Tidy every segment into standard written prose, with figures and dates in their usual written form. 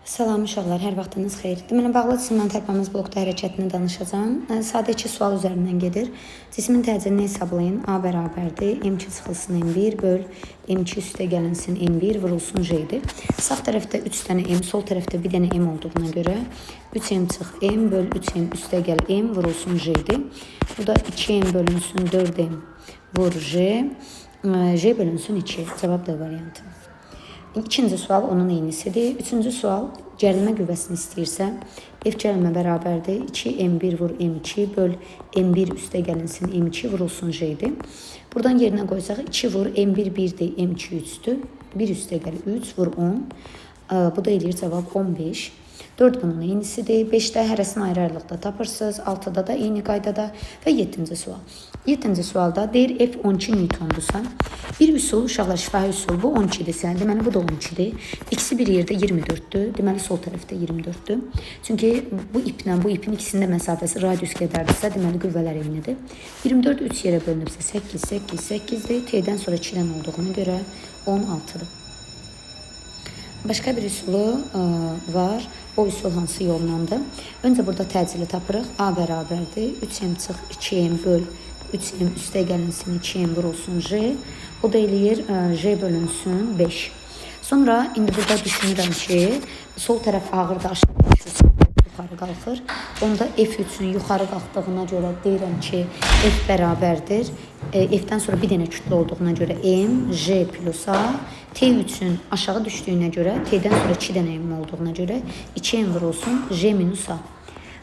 Salam uşaqlar, hər vaxtınız xeyir. Deməli, bağlı cisimlə tərpənməz blokda hərəkətini danışacağım. Sadə 2 sual üzərindən gedir. Cismin təcilini hesablayın. A bərabərdir. M2 çıxılsın M1 böl M2 üstə gəlinsin M1 vurulsun J-dir. Sağ tərəfdə 3 dənə M, sol tərəfdə 1 dənə M olduğuna görə 3M çıx M böl 3M üstə gəl M vurulsun J-dir. Bu da 2M bölünsün 4M vur J. J bölünsün 2. Cavab D variantı. İkinci sual onun eynisidir. Üçüncü sual gərilmə qüvvəsini istəyirsə, F gərilmə bərabərdir. 2M1 vur M2 böl M1 üstə gəlinsin M2 vurulsun J-dir. Buradan yerinə qoysaq 2 vur M1 1-dir, M2 3-dür. 1 üstə gəl 3 vur 10. Bu da eləyir cavab 15. 4 bunun eynisidir. 5-də hərəsini ayrı-ayrılıqda tapırsınız. 6-da da eyni qaydada və 7-ci sual. 7-ci sualda deyir F 12 Newtondursa, bir üsul, uşaqlar şifahi üsul bu 12-dirsə, deməli bu da 12-dir. İkisi bir yerdə 24-dür. Deməli sol tərəfdə 24-dür. Çünki bu iplə bu ipin ikisinin də məsafəsi radius qədərdirsə, deməli qüvvələr eynidir. 24 3 yerə bölünübsə 8 8 8-dir. T-dən sonra 2-dən olduğuna görə 16-dır. Başqa bir üsulu var. O üsul hansı yollandır? Öncə burada təcili tapırıq. A bərabərdir. 3M çıx 2M böl 3M üstə gəlinsin 2M vurulsun J. O da eləyir J bölünsün 5. Sonra indi burada düşünürəm ki, sol tərəf ağırda aşağı düşürsə yuxarı qalxır. Onda F üçün yuxarı qalxdığına görə deyirəm ki, F bərabərdir. F-dən sonra bir dənə kütlə olduğuna görə M, J plus A. T üçün aşağı düşdüyünə görə, T-dən sonra 2 dənə M olduğuna görə 2M vurulsun J minus A.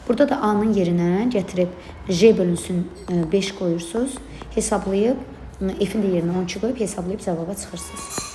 Burada da A-nın yerinə gətirib J bölünsün 5 qoyursunuz. Hesablayıb, F-in də yerinə 12 qoyub hesablayıb cavaba çıxırsınız.